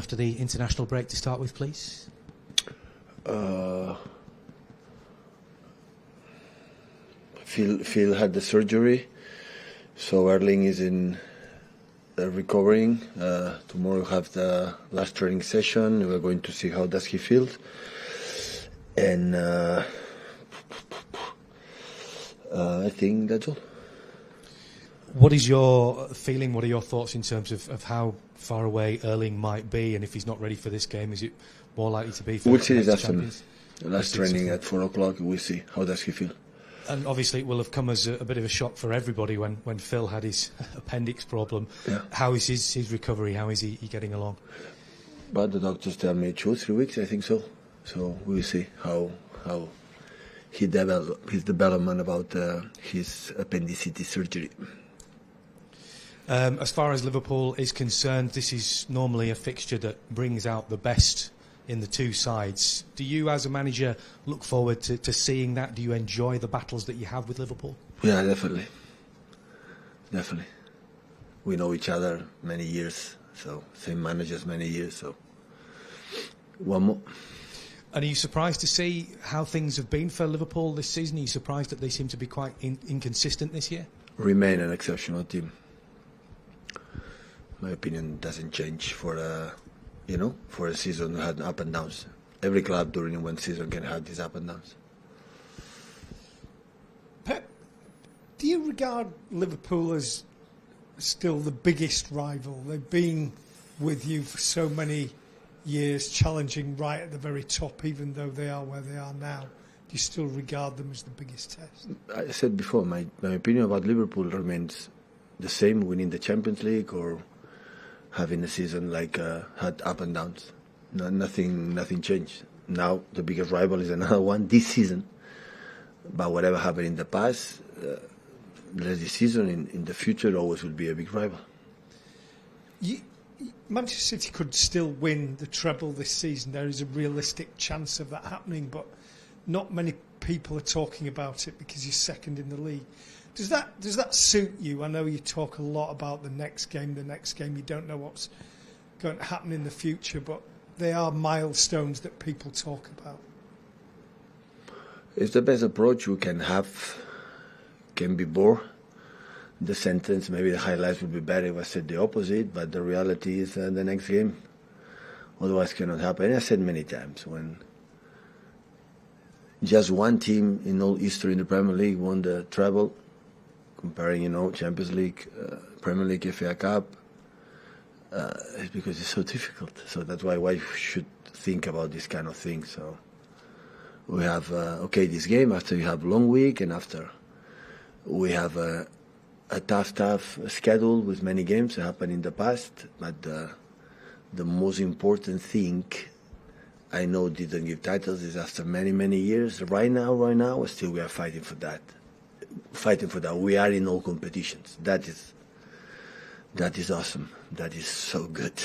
after the international break to start with, please? Phil had the surgery, so Erling is in recovering. Tomorrow we have the last training session. We're going to see how does he feel. And I think that's all. What is your feeling? What are your thoughts in terms of how far away Erling might be, and if he's not ready for this game, is it more likely to be for we'll see the this next afternoon. Champions? Last training at 4 o'clock. We'll see how does he feel. And obviously it will have come as a bit of a shock for everybody when Phil had his appendix problem. Yeah. How is his recovery? How is he getting along? But the doctors tell me 2 or 3 weeks, I think so. So we'll see how his development about his appendicitis surgery. As far as Liverpool is concerned, this is normally a fixture that brings out the best in the two sides. Do you, as a manager, look forward to seeing that? Do you enjoy the battles that you have with Liverpool? Yeah, definitely. Definitely. We know each other many years, so same managers many years, so one more. And are you surprised to see how things have been for Liverpool this season? Are you surprised that they seem to be quite inconsistent this year? Remain an exceptional team. My opinion doesn't change for a season that had up and downs. Every club during one season can have these up and downs. Pep, do you regard Liverpool as still the biggest rival? They've been with you for so many years, challenging right at the very top, even though they are where they are now. Do you still regard them as the biggest test? I said before, my opinion about Liverpool remains the same, winning the Champions League or having a season like had up and downs. Nothing changed. Now the biggest rival is another one this season. But whatever happened in the past, this season, in the future, always will be a big rival. Manchester City could still win the treble this season. There is a realistic chance of that happening, but not many people are talking about it because you're second in the league. Does that suit you? I know you talk a lot about the next game. You don't know what's going to happen in the future, but they are milestones that people talk about. It's the best approach you can have. Can be bored. The sentence, maybe the highlights would be better if I said the opposite, but the reality is the next game. Otherwise it cannot happen. And I said many times, when just one team in all history in the Premier League won the treble, comparing, Champions League, Premier League, FA Cup, it's because it's so difficult. So that's why you should think about this kind of thing. So we have, this game, after you have a long week, and after we have a tough schedule with many games that happened in the past. But the most important thing, I know didn't give titles, is after many years, right now, still we are fighting for that. We are in all competitions. That is awesome. That is so good.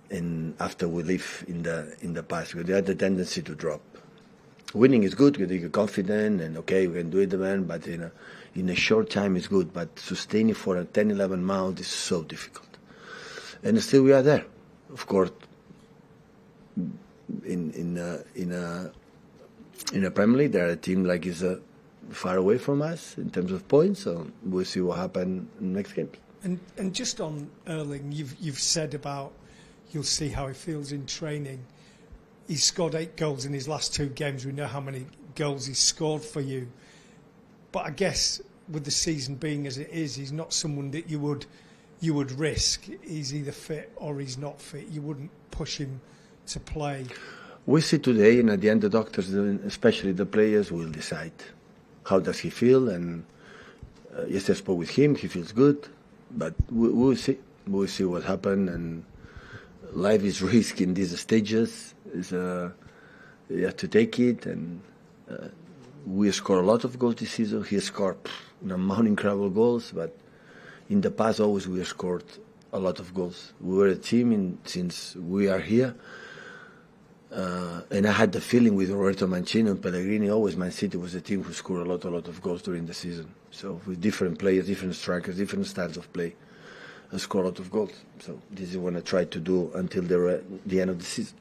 And after we live in the past, we had the tendency to drop. Winning is good, we get confident, and we can do it again, but in a short time it's good, but sustaining for a 10-11 months is so difficult. And still we are there. Of course, in a Premier League, there are a team like is far away from us in terms of points, so we'll see what happens in the next game. And just on Erling, you've said about you'll see how he feels in training. He's scored 8 goals in his last 2 games. We know how many goals he's scored for you. But I guess with the season being as it is, he's not someone that you would risk. He's either fit or he's not fit. You wouldn't push him to play. We see today, and at the end the doctors, especially the players, will decide how does he feel. And yesterday I spoke with him. He feels good, but we'll see. We'll see what happens. And life is risk in these stages. You have to take it. And we score a lot of goals this season. He scored incredible goals, but in the past always we scored a lot of goals. We were a team since we are here. And I had the feeling with Roberto Mancini and Pellegrini, always Man City was a team who scored a lot of goals during the season. So with different players, different strikers, different styles of play. score a lot of goals. So this is what I try to do until the end of the season.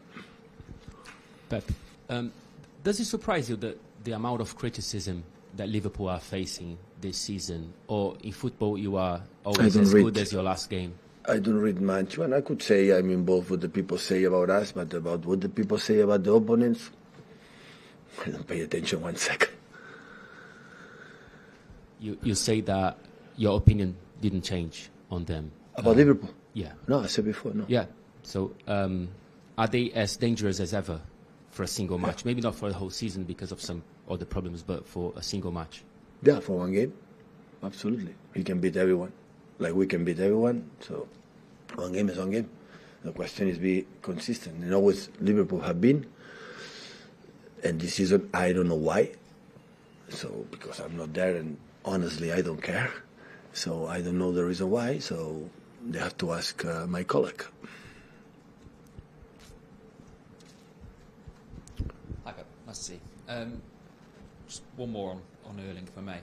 Pep, does it surprise you that the amount of criticism that Liverpool are facing this season, or in football you are always as good as your last game? I don't read much. Well, I could say I'm involved with what the people say about us, but about what the people say about the opponents, I don't pay attention 1 second. You say that your opinion didn't change on them. About Liverpool? Yeah. No, I said before, no. Yeah. So are they as dangerous as ever for a single match? Maybe not for the whole season because of some other problems, but for a single match? Yeah, for one game. Absolutely. He can beat everyone. Like we can beat everyone. So one game is one game. The question is be consistent. And always Liverpool have been. And this season, I don't know why. So, because I'm not there and honestly, I don't care. So I don't know the reason why. So they have to ask my colleague. Hi, Pep. Nice to see you. Just one more on Erling, if I may.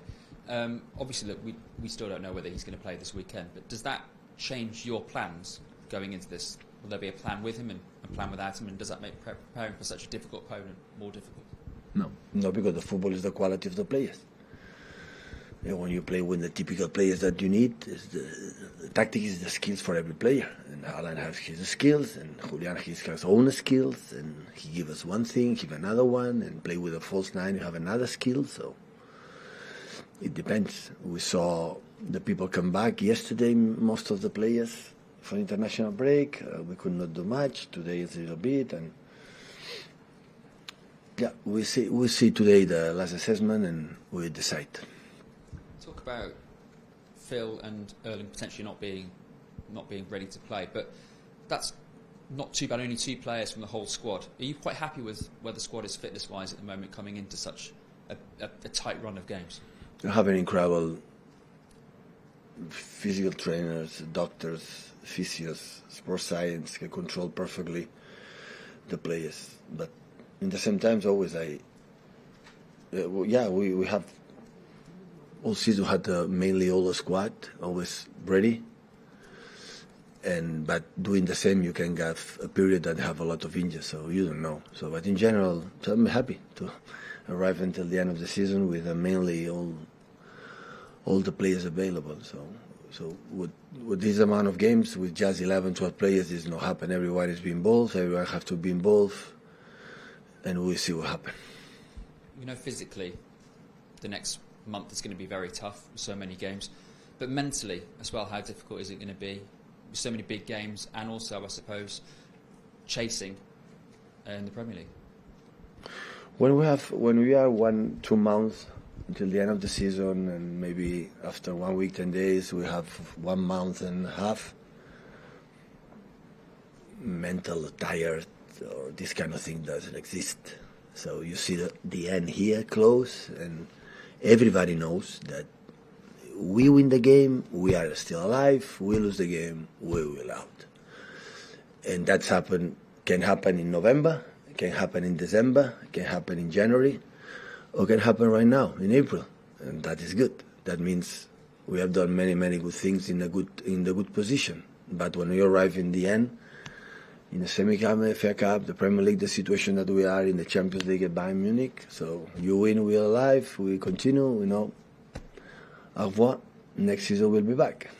Obviously, look, we still don't know whether he's going to play this weekend, but does that change your plans going into this? Will there be a plan with him and a plan without him, and does that make preparing for such a difficult opponent more difficult? No, because the football is the quality of the players. You know, when you play with the typical players that you need, the tactic is the skills for every player. And Haaland has his skills, and Julian has his own skills, and he gives us one thing, give another one, and play with a false nine, you have another skill. So it depends. We saw the people come back yesterday, most of the players, for international break. We could not do much. Today is a little bit, and yeah, we'll see today the last assessment, and we'll decide. Talk about Phil and Erling potentially not being ready to play, but that's not too bad. Only 2 players from the whole squad. Are you quite happy with where the squad is fitness-wise at the moment, coming into such a tight run of games? You have an incredible physical trainers, doctors, physios, sports science can control perfectly the players. But in the same time, always we have all season had mainly all the squad always ready. But doing the same, you can have a period that have a lot of injuries, so you don't know. So, but in general, I'm happy to arrive until the end of the season with mainly all the players available. So with this amount of games, with just 11, 12 players, this not happen. Everyone is involved. Everyone have to be involved, and we'll see what happens. You know, physically, the next month is going to be very tough with so many games, but mentally as well, how difficult is it going to be with so many big games, and also, I suppose, chasing in the Premier League? When we are 1-2 months until the end of the season, and maybe after 1 week, 10 days, we have 1 month and a half, mental tired or this kind of thing doesn't exist. So you see the end here close, and everybody knows that we win the game, we are still alive. We lose the game, we will out. And can happen in November, can happen in December, can happen in January, or can happen right now in April, and that is good. That means we have done many, many good things in the good position. But when we arrive in the end, in the semi-cup, FA Cup, the Premier League, the situation that we are in the Champions League at Bayern Munich. So you win, we are alive, we continue, au revoir. Next season we'll be back.